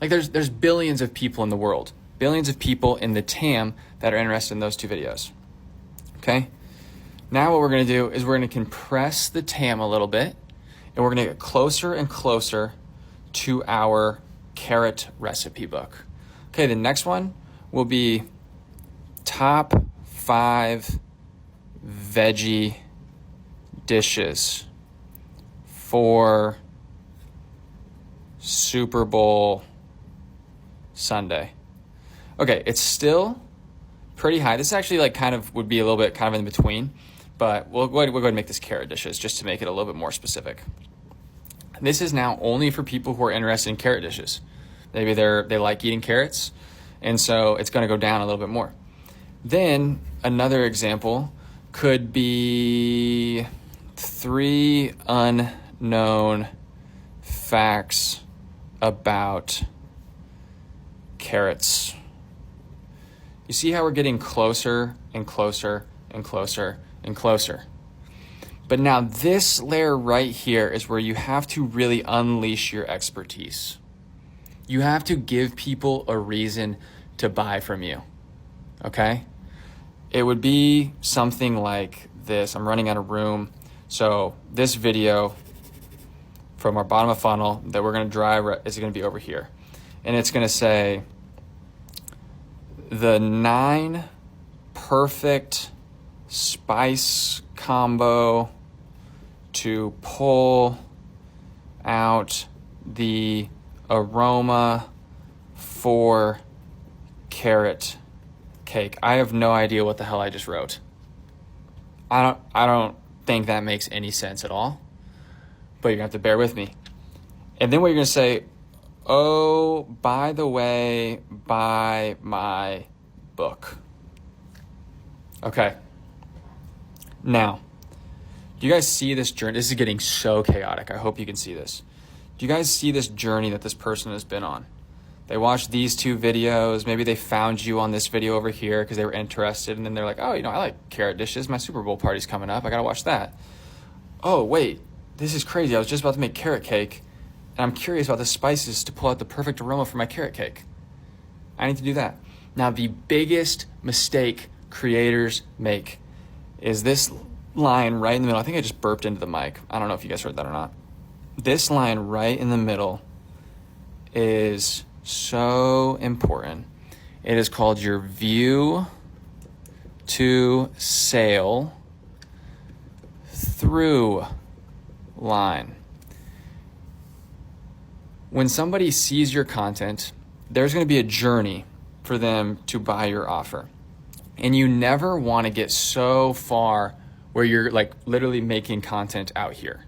Like there's billions of people in the world, billions of people in the TAM that are interested in those two videos. Okay? Now what we're going to do is we're going to compress the TAM a little bit, and we're going to get closer and closer to our carrot recipe book. Okay, the next one will be top 5 veggie dishes for Super Bowl Sunday. Okay, it's still pretty high. This actually like kind of would be a little bit kind of in between, but we'll go ahead and make this carrot dishes just to make it a little bit more specific. This is now only for people who are interested in carrot dishes. Maybe they like eating carrots, and so it's going to go down a little bit more. Then another example could be 3 unknown facts about carrots. You see how we're getting closer and closer and closer and closer. But now this layer right here is where you have to really unleash your expertise. You have to give people a reason to buy from you, okay? It would be something like this. I'm running out of room. So this video from our bottom of funnel that we're gonna drive is gonna be over here. And it's gonna say, the 9 perfect spice combo to pull out the aroma for carrot cake. I have no idea what the hell I just wrote. I don't think that makes any sense at all, but you're gonna have to bear with me. And then what you're gonna say, oh, by the way, buy my book. Okay. Now, do you guys see this journey? This is getting so chaotic. I hope you can see this. Do you guys see this journey that this person has been on? They watched these 2 videos. Maybe they found you on this video over here because they were interested. And then they're like, oh, I like carrot dishes. My Super Bowl party's coming up. I got to watch that. Oh, wait, this is crazy. I was just about to make carrot cake, and I'm curious about the spices to pull out the perfect aroma for my carrot cake. I need to do that. Now, the biggest mistake creators make is this line right in the middle. I think I just burped into the mic. I don't know if you guys heard that or not. This line right in the middle is so important. It is called your view to sale through line. When somebody sees your content, there's going to be a journey for them to buy your offer. And you never want to get so far where you're like literally making content out here.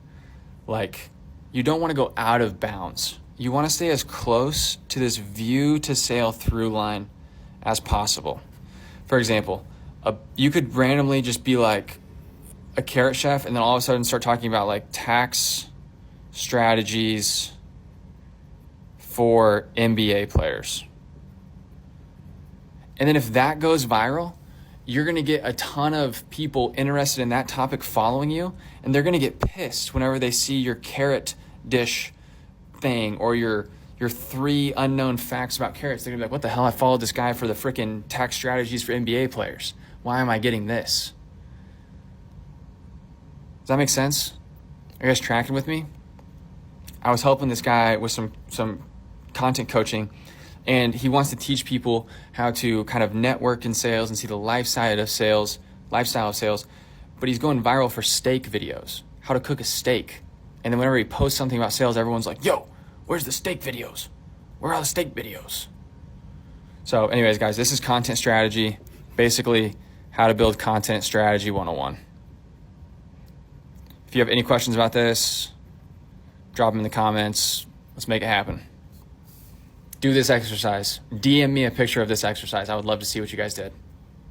Like, you don't want to go out of bounds. You want to stay as close to this view to sale through line as possible. For example, you could randomly just be like a carrot chef and then all of a sudden start talking about like tax strategies for NBA players. And then if that goes viral, you're going to get a ton of people interested in that topic following you, and they're going to get pissed whenever they see your carrot dish thing or your 3 unknown facts about carrots. They're going to be like, what the hell? I followed this guy for the freaking tax strategies for NBA players. Why am I getting this? Does that make sense? Are you guys tracking with me? I was helping this guy with some content coaching, and he wants to teach people how to kind of network in sales and see the lifestyle of sales, but he's going viral for steak videos, how to cook a steak. And then whenever he posts something about sales, everyone's like, yo, where's the steak videos? Where are the steak videos? So anyways, guys, this is content strategy, basically how to build content strategy 101. If you have any questions about this, drop them in the comments. Let's make it happen. Do this exercise. DM me a picture of this exercise. I would love to see what you guys did.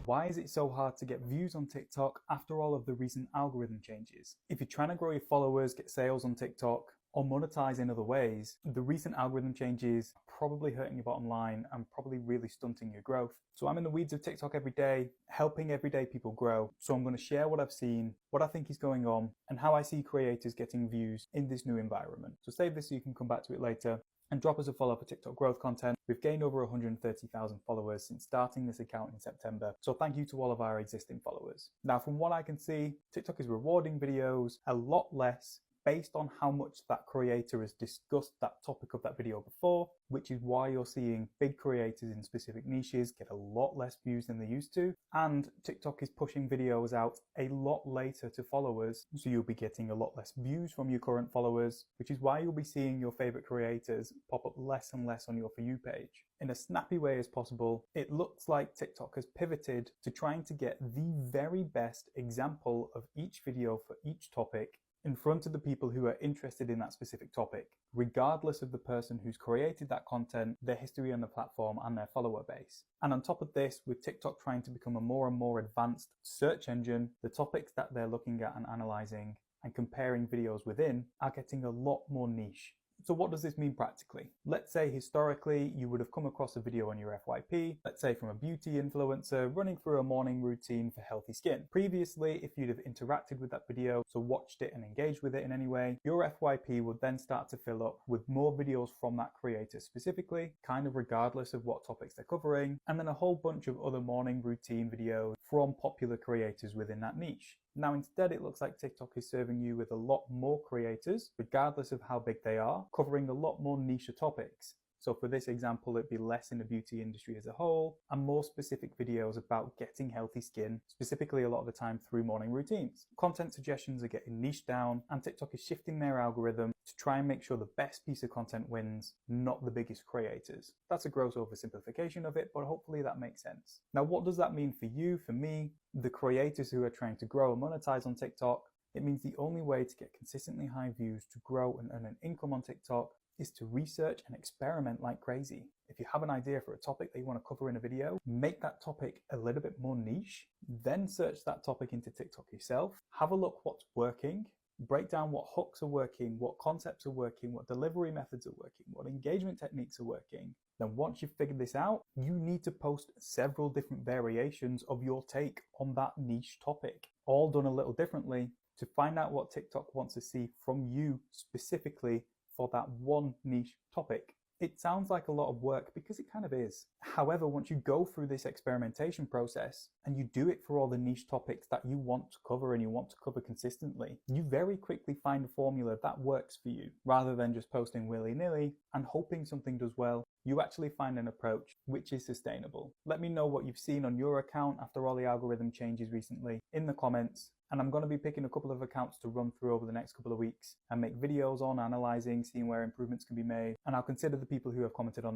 Why is it so hard to get views on TikTok after all of the recent algorithm changes? If you're trying to grow your followers, get sales on TikTok, or monetize in other ways, the recent algorithm changes are probably hurting your bottom line and probably really stunting your growth. So I'm in the weeds of TikTok every day, helping everyday people grow. So I'm going to share what I've seen, what I think is going on, and how I see creators getting views in this new environment. So save this so you can come back to it later. and drop us a follow for TikTok growth content. We've gained over 130,000 followers since starting this account in September, so thank you to all of our existing followers. Now, from what I can see, TikTok is rewarding videos a lot less based on how much that creator has discussed that topic of that video before, which is why you're seeing big creators in specific niches get a lot less views than they used to. And TikTok is pushing videos out a lot later to followers, so you'll be getting a lot less views from your current followers, which is why you'll be seeing your favorite creators pop up less and less on your For You page. In as snappy way as possible, it looks like TikTok has pivoted to trying to get the very best example of each video for each topic in front of the people who are interested in that specific topic, regardless of the person who's created that content, their history on the platform, and their follower base. And on top of this, with TikTok trying to become a more and more advanced search engine, the topics that they're looking at and analyzing and comparing videos within are getting a lot more niche. So what does this mean practically? Let's say historically you would have come across a video on your FYP, let's say from a beauty influencer running through a morning routine for healthy skin. Previously, if you'd have interacted with that video, so watched it and engaged with it in any way, your FYP would then start to fill up with more videos from that creator specifically, kind of regardless of what topics they're covering, and then a whole bunch of other morning routine videos from popular creators within that niche. Now instead, it looks like TikTok is serving you with a lot more creators, regardless of how big they are, covering a lot more niche topics. So for this example, it'd be less in the beauty industry as a whole and more specific videos about getting healthy skin, specifically a lot of the time through morning routines. Content suggestions are getting niched down, and TikTok is shifting their algorithm to try and make sure the best piece of content wins, not the biggest creators. That's a gross oversimplification of it, but hopefully that makes sense. Now, what does that mean for you, for me, the creators who are trying to grow and monetize on TikTok? It means the only way to get consistently high views, to grow and earn an income on TikTok, is to research and experiment like crazy. If you have an idea for a topic that you want to cover in a video, make that topic a little bit more niche, then search that topic into TikTok yourself, have a look what's working, break down what hooks are working, what concepts are working, what delivery methods are working, what engagement techniques are working. Then once you've figured this out, you need to post several different variations of your take on that niche topic, all done a little differently, to find out what TikTok wants to see from you specifically for that one niche topic. It sounds like a lot of work because it kind of is. However, once you go through this experimentation process and you do it for all the niche topics that you want to cover and you want to cover consistently, you very quickly find a formula that works for you. Rather than just posting willy-nilly and hoping something does well, you actually find an approach which is sustainable. Let me know what you've seen on your account after all the algorithm changes recently in the comments. And I'm going to be picking a couple of accounts to run through over the next couple of weeks and make videos on analyzing, seeing where improvements can be made. And I'll consider the people who have commented on this